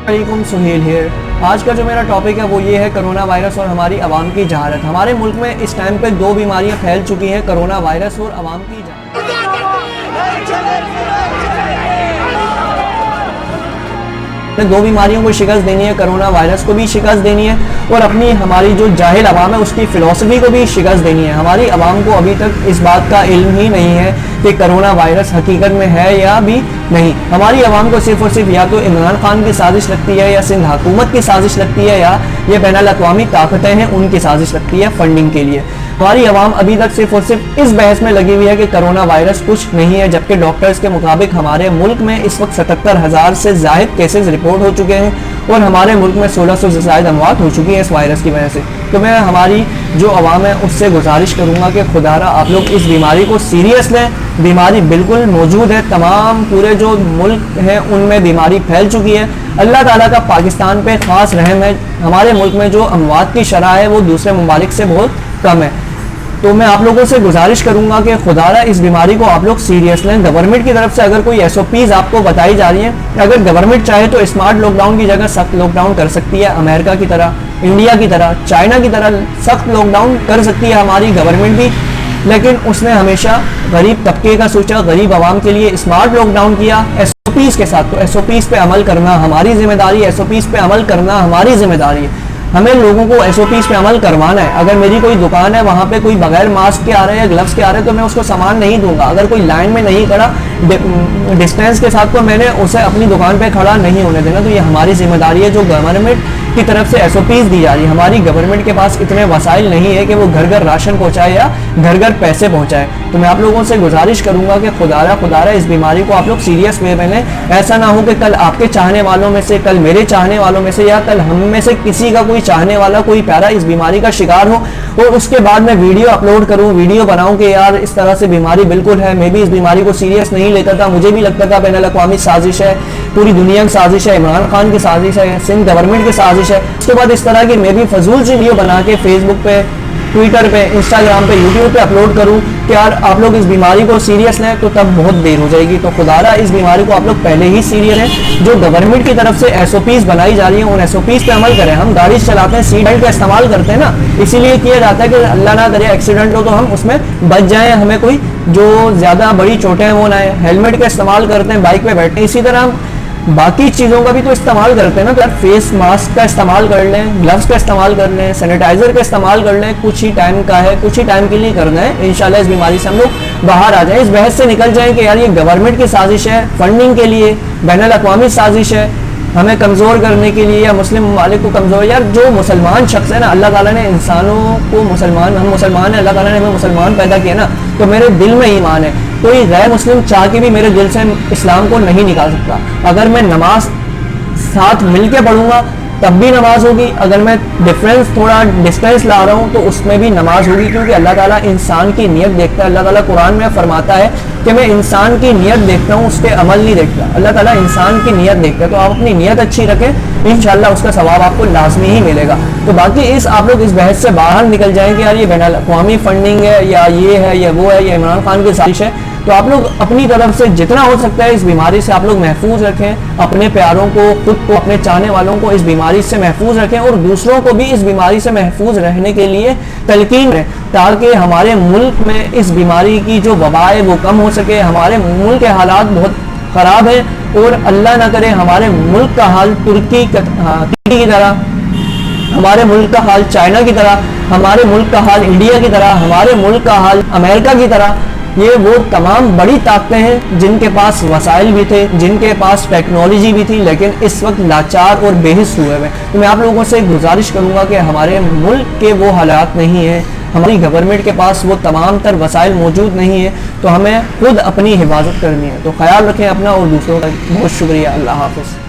वालेकुम, सुहेल हियर। आज का जो मेरा टॉपिक है वो ये है कोरोना वायरस और हमारी आवाम की जहालत। हमारे मुल्क में इस टाइम पे दो बीमारियां फैल चुकी हैं, कोरोना वायरस और आवाम की जहालत। दो बीमारियों को शिकस्त देनी है, कोरोना वायरस को भी शिकस्त देनी है और अपनी हमारी जो जाहिल अवाम है उसकी फ़िलॉसफी को भी शिकस्त देनी है। हमारी अवाम को अभी तक इस बात का इल्म ही नहीं है कि कोरोना वायरस हकीकत में है या भी नहीं। हमारी अवाम को सिर्फ और सिर्फ या तो इमरान खान की साजिश लगती है या सिंध हुकूमत की साजिश लगती है या ये बैनुल अक़वामी ताकतें हैं उनकी साजिश लगती है फंडिंग के लिए। हमारी अवाम अभी तक सिर्फ और सिर्फ इस बहस में लगी हुई है कि कोरोना वायरस कुछ नहीं है, जबकि डॉक्टर्स के मुताबिक हमारे मुल्क में इस वक्त 77,000 से ज़ायद केसेस रिपोर्ट हो चुके हैं और हमारे मुल्क में 1600 से ज़ायद अमवात हो चुकी है इस वायरस की वजह से। तो मैं हमारी जो अवाम है उससे गुजारिश करूँगा कि खुदारा आप लोग इस बीमारी को सीरियस लें। बीमारी बिल्कुल मौजूद है, तमाम पूरे जो मुल्क हैं उनमें बीमारी फैल चुकी है। अल्लाह ताला का पाकिस्तान पे ख़ास रहम है, हमारे मुल्क में जो अमवात की शरह है वो दूसरे ममालिक से बहुत कम है। तो मैं आप लोगों से गुजारिश करूंगा कि खुदारा इस बीमारी को आप लोग सीरियस लें। गवर्नमेंट की तरफ से अगर कोई SOPs आपको बताई जा रही हैं, अगर गवर्नमेंट चाहे तो स्मार्ट लॉकडाउन की जगह सख्त लॉकडाउन कर सकती है, अमेरिका की तरह, इंडिया की तरह, चाइना की तरह सख्त लॉकडाउन कर सकती है हमारी गवर्नमेंट भी, लेकिन उसने हमेशा गरीब तबके का सोचा, गरीब आवाम के लिए स्मार्ट लॉकडाउन किया SOPs के साथ। तो SOPs पे अमल करना हमारी जिम्मेदारी है, SOPs पे अमल करना हमारी जिम्मेदारी है। हमें लोगों को SOPs पे अमल करवाना है। अगर मेरी कोई दुकान है वहाँ पे कोई बगैर मास्क के आ रहे हैं, ग्लव्स के आ रहे हैं, तो मैं उसको सामान नहीं दूंगा। अगर कोई लाइन में नहीं खड़ा डिस्टेंस के साथ, तो मैंने उसे अपनी दुकान पे खड़ा नहीं होने देना। तो ये हमारी जिम्मेदारी है जो गवर्नमेंट की तरफ से SOPs दी जा रही है। हमारी गवर्नमेंट के पास इतने वसाइल नहीं है कि वो घर घर राशन पहुँचाए या घर घर पैसे पहुँचाए। तो मैं आप लोगों से गुजारिश करूँगा कि खुदारा इस बीमारी को आप लोग सीरियस वे में लें। ऐसा ना हो कि कल आपके चाहने वालों में से, कल मेरे चाहने वालों में से या कल हम में से किसी का कोई चाहने वाला, कोई प्यारा इस बीमारी का शिकार हो और उसके बाद मैं वीडियो अपलोड करूं, वीडियो बनाऊं कि यार इस तरह से बीमारी बिल्कुल है, मैं भी इस बीमारी को सीरियस नहीं लेता था, मुझे भी लगता था बैनुल अक़वामी साजिश है, पूरी दुनिया की साजिश है, इमरान खान की साजिश है, सिंध गवर्नमेंट की साजिश है। उसके बाद इस तरह की मैं भी फजूल सी वीडियो बना के फेसबुक पे, ट्विटर पे, इंस्टाग्राम पे, यूट्यूब पे अपलोड करूं कि यार आप लोग इस बीमारी को सीरियस लें, तो तब बहुत देर हो जाएगी। तो खुदारा इस बीमारी को आप लोग पहले ही सीरियस हैं। जो गवर्नमेंट की तरफ से SOPs बनाई जा रही हैं उन SOPs पे अमल करें। हम गाड़ी चलाते हैं, सीट बेल्ट का इस्तेमाल करते हैं ना, इसीलिए किया जाता है कि अल्लाह ना करे एक्सीडेंट हो तो हम उसमें बच जाएं, हमें कोई जो ज़्यादा बड़ी चोटें हैं वो ना आए। हेलमेट का इस्तेमाल करते हैं, बाइक पे बैठते हैं, इसी तरह हम बाकी चीज़ों का भी तो इस्तेमाल करते हैं ना। तो यार फेस मास्क का इस्तेमाल कर लें, ग्लव्स का इस्तेमाल कर लें, सैनिटाइजर का इस्तेमाल कर लें। कुछ ही टाइम का है, कुछ ही टाइम के लिए करना है। इंशाल्लाह इस बीमारी से हम लोग बाहर आ जाएं, इस बहस से निकल जाएं कि यार ये गवर्नमेंट की साजिश है, फंडिंग के लिए, बैनुल अक़वामी साजिश है, हमें कमज़ोर करने के लिए या मुस्लिम ममालिक को कमज़ोर। यार जो मुसलमान शख्स है ना, अल्लाह ताला ने इंसानों को मुसलमान, हम मुसलमान हैं, अल्लाह ताला ने हमें मुसलमान पैदा किया ना, तो मेरे दिल में ईमान है। कोई गैर मुस्लिम चाह के भी मेरे दिल से इस्लाम को नहीं निकाल सकता। अगर मैं नमाज साथ मिल के पढ़ूंगा तब भी नमाज होगी, अगर मैं डिफरेंस थोड़ा डिस्टेंस ला रहा हूँ तो उसमें भी नमाज होगी, क्योंकि अल्लाह ताला इंसान की नीयत देखता है। अल्लाह ताला कुरान में फरमाता है कि मैं इंसान की नीयत देखता हूँ, उसके अमल नहीं देखता। अल्लाह ताला इंसान की नीयत देखता है। तो आप अपनी नीयत अच्छी रखें, इंशाल्लाह उसका सवाब आपको लाजमी ही मिलेगा। तो बाकी आप लोग इस बहस से बाहर निकल जाएंगे यार ये बैनुल अक़वामी फंडिंग है या ये है या वो है या इमरान खान की साजिश है। तो आप लोग अपनी तरफ से जितना हो सकता है इस बीमारी से आप लोग महफूज रखें, अपने प्यारों को, खुद को, अपने चाहने वालों को इस बीमारी से महफूज रखें और दूसरों को भी इस बीमारी से महफूज रहने के लिए तलकीन करें, ताकि हमारे मुल्क में इस बीमारी की जो वबा है वो कम हो सके। हमारे मुल्क के हालात बहुत ख़राब हैं और अल्लाह ना करे हमारे मुल्क का हाल तुर्की की तरह, हमारे मुल्क का हाल चाइना की तरह, हमारे मुल्क का हाल इंडिया की तरह, हमारे मुल्क का हाल अमेरिका की तरह। ये वो तमाम बड़ी ताकतें हैं जिनके पास वसाइल भी थे, जिनके पास टेक्नोलॉजी भी थी, लेकिन इस वक्त लाचार और बेहिस हुए हुए। तो मैं आप लोगों से गुजारिश करूंगा कि हमारे मुल्क के वो हालात नहीं हैं, हमारी गवर्नमेंट के पास वो तमाम तर वसाइल मौजूद नहीं है, तो हमें खुद अपनी हिफाजत करनी है। तो ख्याल रखें अपना और दूसरों का। बहुत शुक्रिया, अल्लाह हाफ़िज़।